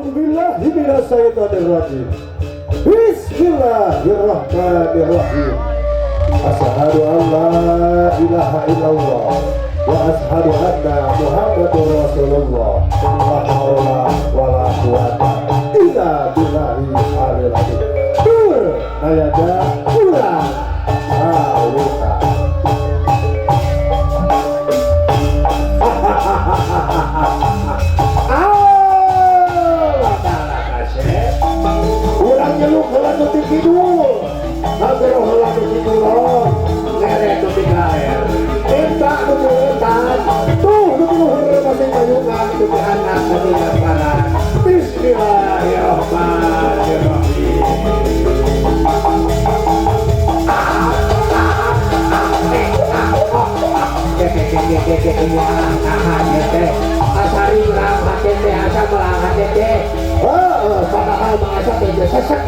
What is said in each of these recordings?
A'udzubillahi minasyaitonirrajim. Bismillahirrahmanirrahim. Asyhadu an la ilaha illallah wa asyhadu anna Muhammadur Rasulullah. La haula wala quwata illa billahil aliyil azim. Ayada kurang awita. Nyeluk heula nu ti kidul, ngagero heula nu ti kulon, ngeret nu ti kaer. Eta nu ti wetan, tuh nu ti luhur masih mayungan nu ti anak nu ti ngaparan. Bismillahirrahmanirrahim. Asari ulang hati teh, asa melang hati teh. Padahal mengasa sesak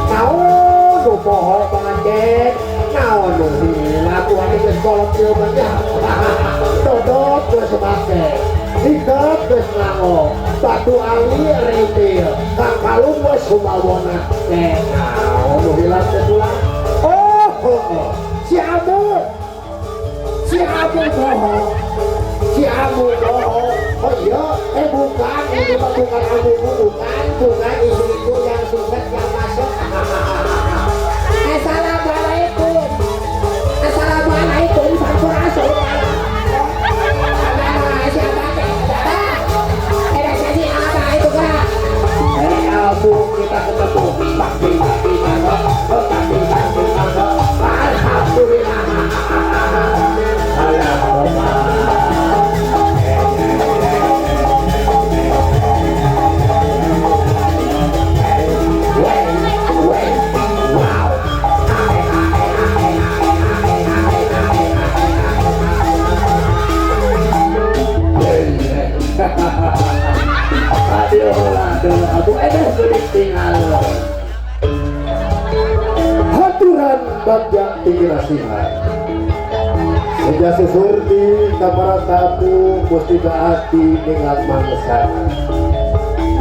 naon nu poho panganten naon nu laku hati geus kolot ieu mah dodot geus make ikat geus nganggo batu ali reutil kang kalung geus sumawona teh naon nu hilang teh tulang si Amu bohong. Oh iya, bukan, ini bukan Amu, bukan isu-isu yang sukses yang masuk. Assalamualaikum, sampurasun. Siapa teh? Sesi apa itu kak? Abu kita ketemu bakti alhamdulillah. Haturan bagja tingirasihan sejak susurti kamar tamu musti hati dengan mangsana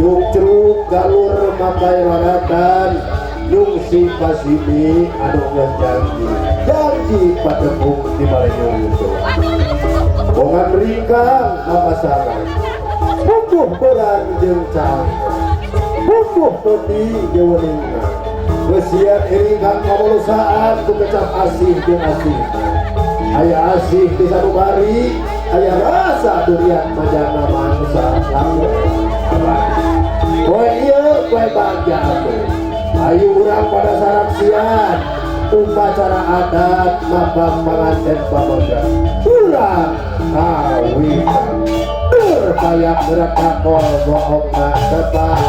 yung ceruk galur makai laratan yung si pasini anu janji patepung di Malayung itu bongan ringkang mamasangan bukuh berang jeung cang bukuh peti jeweningna besian iringan kamulusaan ku kecap asih jeung asih aya asih di sanubari aya rasa durian majana manusia lalu kowe ieu kowe bagja tuh ayu urang pada saraksian upacara adat mabang pengantin pamoga urang kawitan kayak gerak kakol bohong nak tepat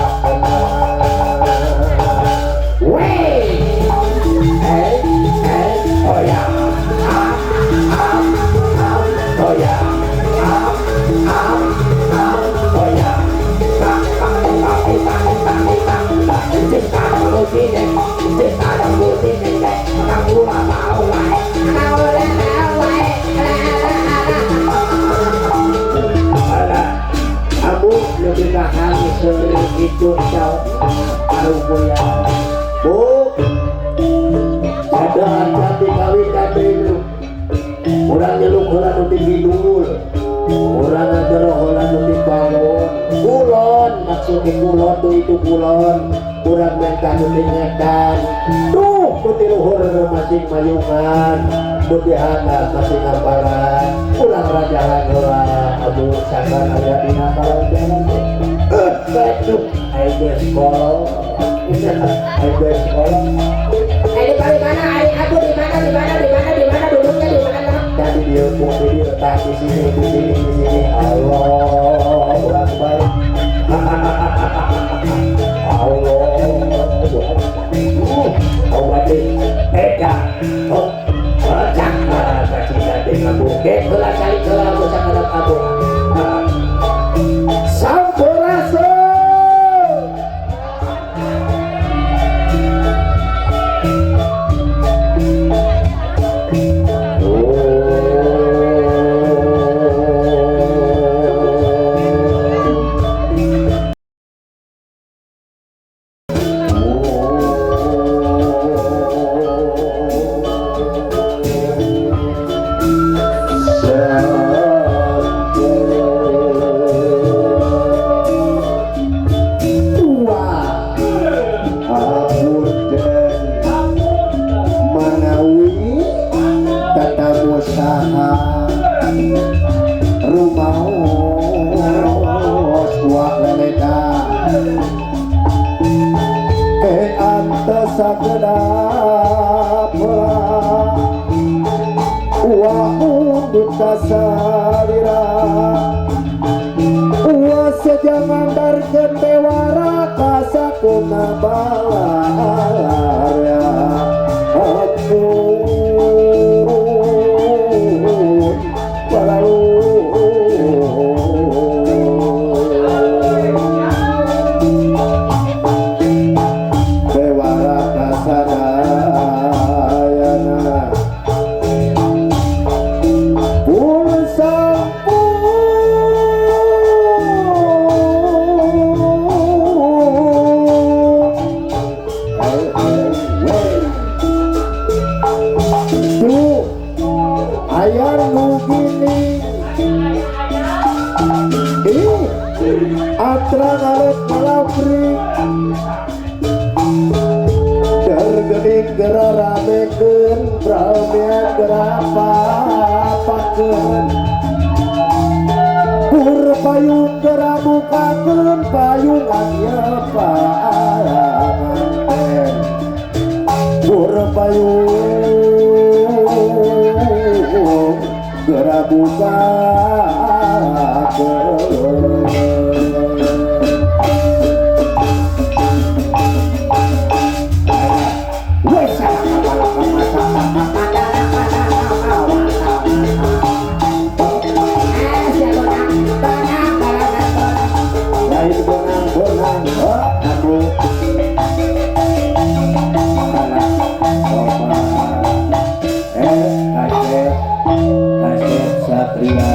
wey oh ya oh ya oh ya lebih bakal sering hidup jauh aruguya bu ada cantik kawin dan rindu kurang nyeluk kurang nuti bidul kurang ngeroh kurang nuti bangun kulon maksudnya kulon tuh itu kulon kurang mereka nuti ngekan tuh nuti luhur masing mayungan nuti anak masing ngaparan kurang rajalan kurang abu sangan ayat di namparan ayo sekolah aku di mana duduknya di mana tadi dia bukti di letak di sini Allah Akbar Allah eka kasih jadi ngabukit belah kali kelah bocah kadang kabur sampurasun. kedap wa undut kasalira wa sejangan darkeun dewara kasakuna balarya ampun balalu dewara kasadayana ayar mugini atra ngaret malapri dergening gera ramekeun praumea gera papakeun pur payung gera bukakeun payungan nyepaangan pur payung gera bukakeun lain bonang-bonang aku kasih satria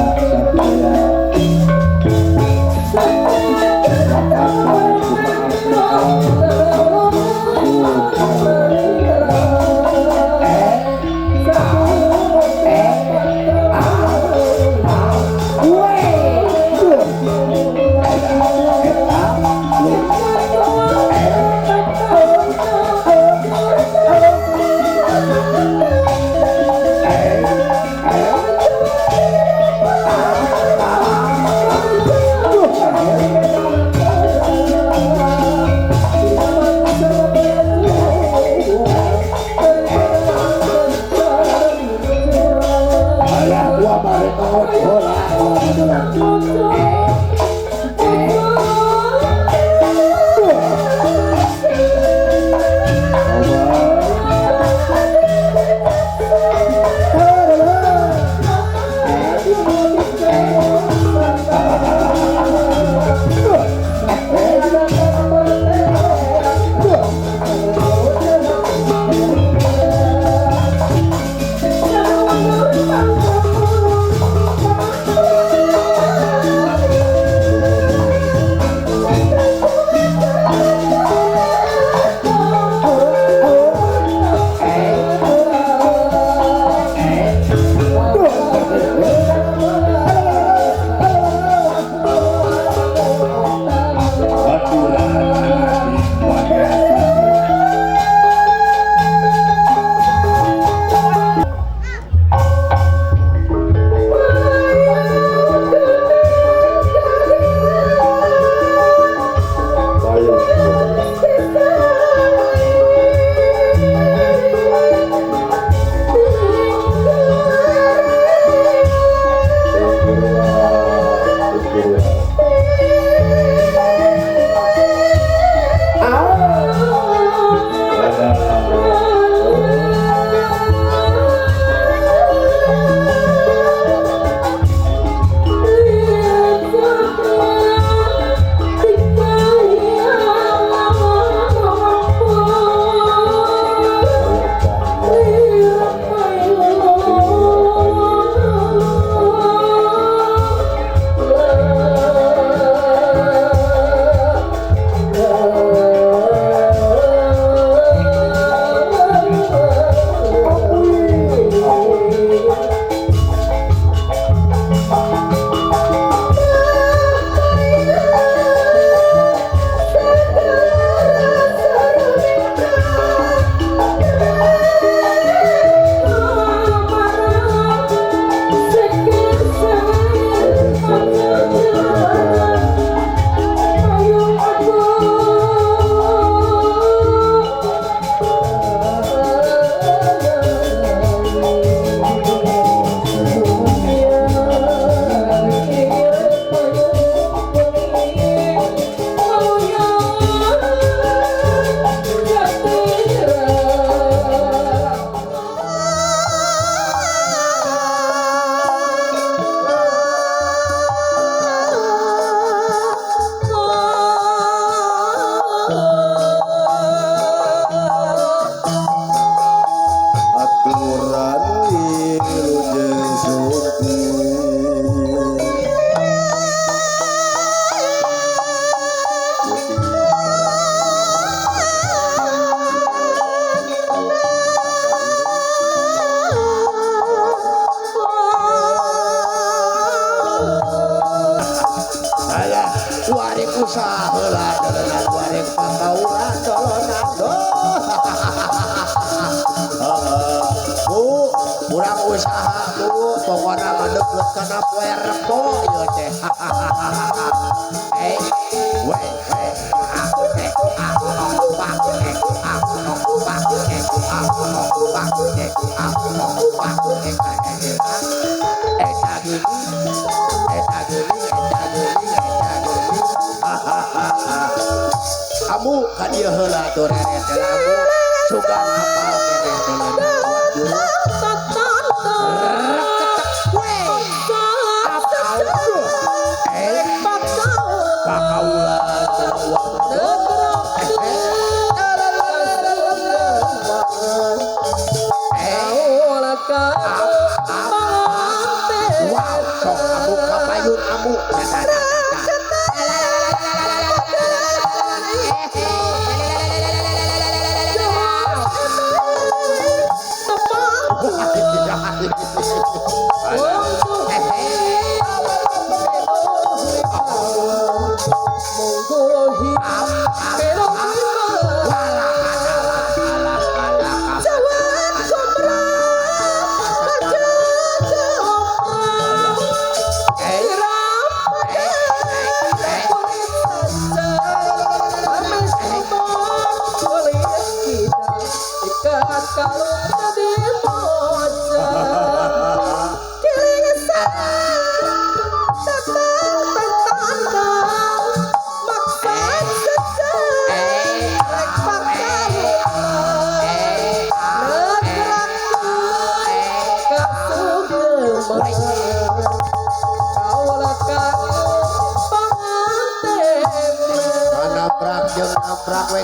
warek usaha heula dolonan warek pakauran dolonan Bu urang usaha Bu pokona ngadeukeut kana poe Rebo ieu teh kamu kan ieu heula tuh reret lamu sugan hafal keneh dolonan nabrak we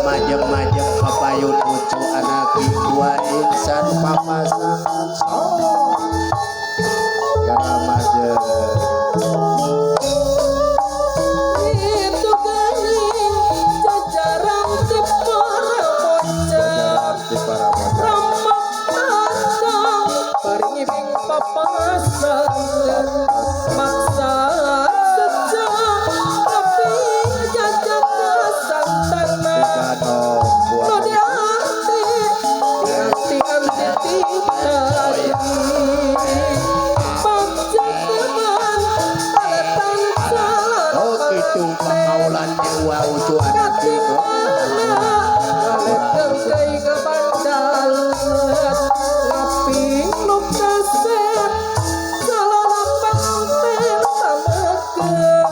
majem-majem papayun ucu anak dua insan papasangan karena majem itu ganing jajaran di para bocah ramah pasang paringi bing papasangan maksa sejak tapi jajak santana no di anti kita pajak teman alatan salah oh gitu pakaulan dewa ucu anak itu kay kapandal ngapi lukaset salah pengantin pameken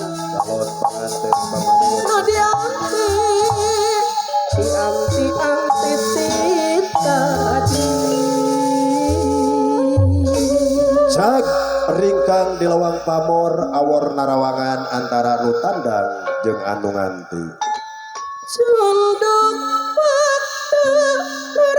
no di anti tadi Cag ringkang di lawang pamor awor narawangan antara nu tandang jeung anu nganti Cunduk fakta